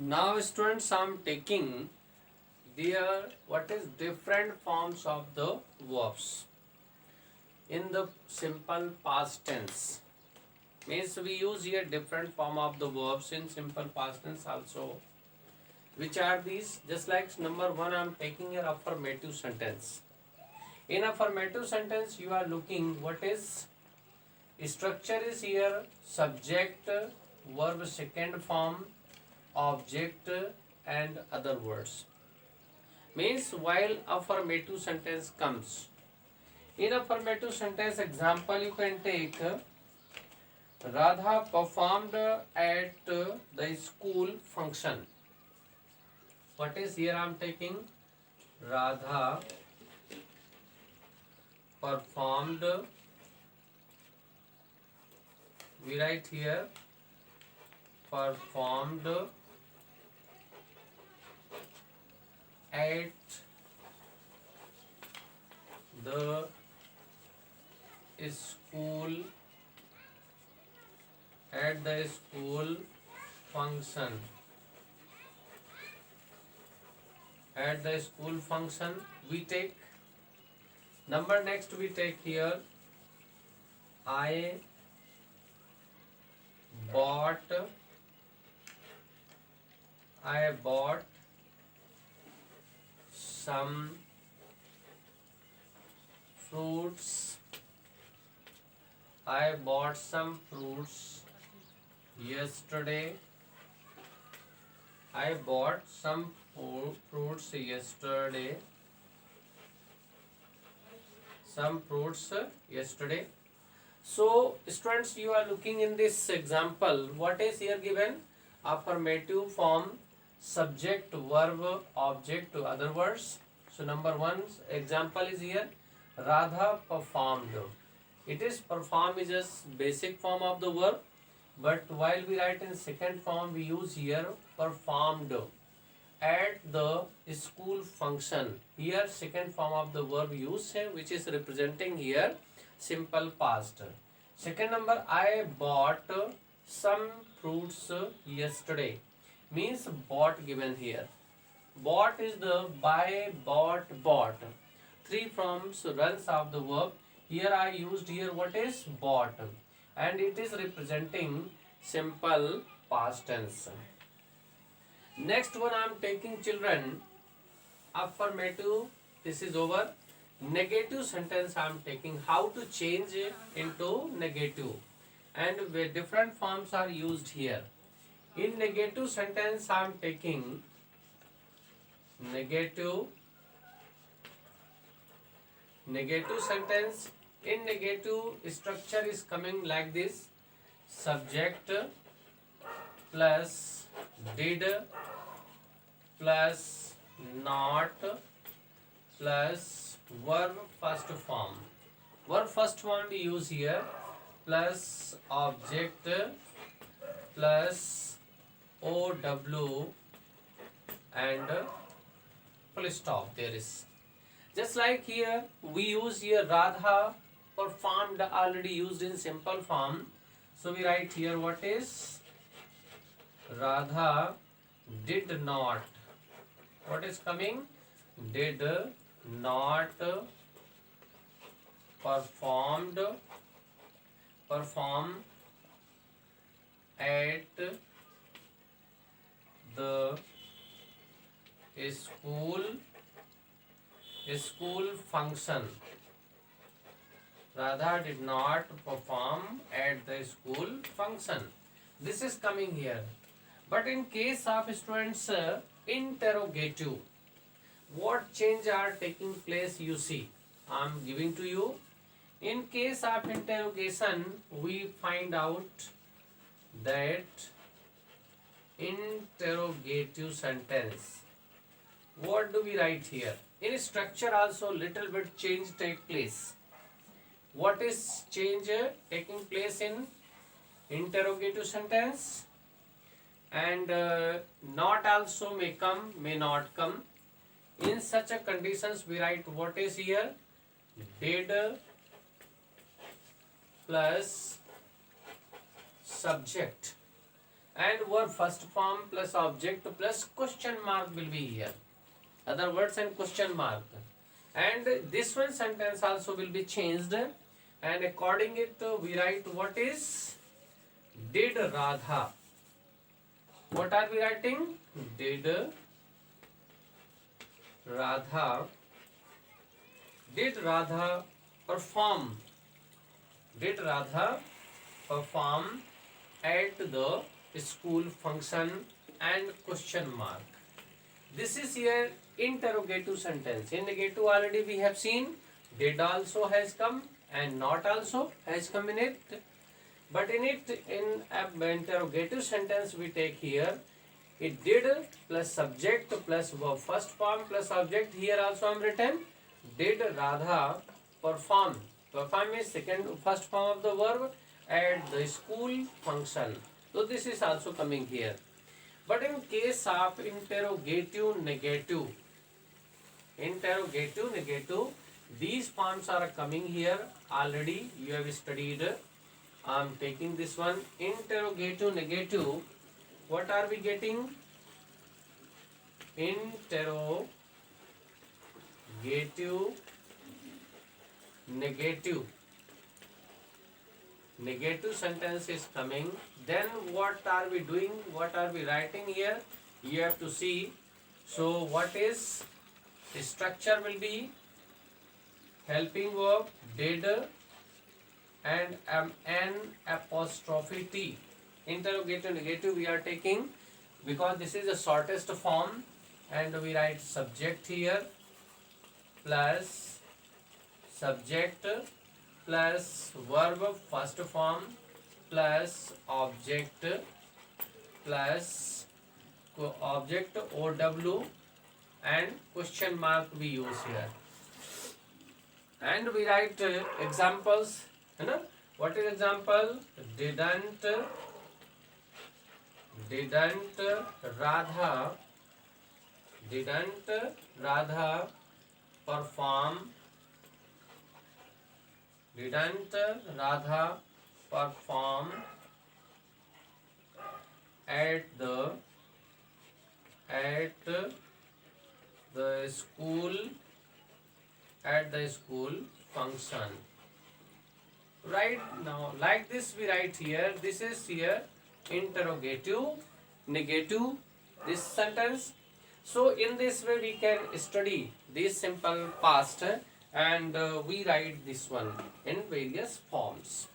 Now students, I am taking there what is different forms of the verbs in the simple past tense. Means we use here different form of the verbs in simple past tense also. Which are these? Just like number one, I am taking an affirmative sentence. In affirmative sentence, you are looking what is structure is here subject, verb second form, object and other words. Means while affirmative sentence comes, in affirmative sentence example you can take Radha performed at the school function. What is here I am taking? Radha performed, we write here performed at the school function. At the school function we take number. Next we take here I bought some fruits. I bought some fruits yesterday. I bought some fruits yesterday. So students, you are looking in this example, what is here given? Affirmative form, subject, verb, object, other words. So number one example is here Radha performed. It is perform is just basic form of the verb, but while we write in second form we use here performed at the school function. Here second form of the verb used है, which is representing here simple past. Second number, I bought some fruits yesterday. Means bought given here. Bought is the buy, bought. Three forms runs of the verb. Here I used here what is bought, and it is representing simple past tense. Next one I am taking children affirmative. This is over. Negative sentence I am taking. How to change it into negative, and where different forms are used here. In negative sentence I am taking negative sentence. In negative structure is coming like this: subject plus did plus not plus verb first form. Verb first form we use here plus object plus OW and full stop there is. Just like here we use here Radha performed, already used in simple form. So we write here what is Radha did not. What is coming? Did not perform at the school function. Radha did not perform at the school function. This is coming here. But in case of students interrogative, what change are taking place you see? I am giving to you. In case of interrogation, we find out that interrogative sentence. What do we write here? In structure also little bit change take place. What is change taking place in interrogative sentence? And not also may come, may not come. In such a conditions we write what is here? Did plus subject, and verb first form plus object plus question mark will be here. Other words and question mark. And this one sentence also will be changed, and according it we write what is did Radha. What are we writing? Did Radha perform? Did Radha perform at the school function and question mark. This is here interrogative sentence. In negative already we have seen did also has come and not also has come in it. But in it, in interrogative sentence we take here it did plus subject plus verb first form plus object. Here also I am written did Radha perform. Perform is first form of the verb at the school function. So this is also coming here. But in case of interrogative negative, these forms are coming here. Already you have studied. I am taking this one. Interrogative negative. What are we getting? Interrogative negative. Negative sentence is coming. Then what are we doing? What are we writing here? You have to see. So what is the structure will be helping verb did and an apostrophe T. Interrogative negative we are taking because this is the shortest form, and we write subject here plus subject plus verb first form plus object OW and question mark we use here. And we write examples. What is example? Didn't Radha perform at the school function. Right now, like this we write here. This is here interrogative negative, this sentence. So in this way we can study this simple past, and we write this one in various forms.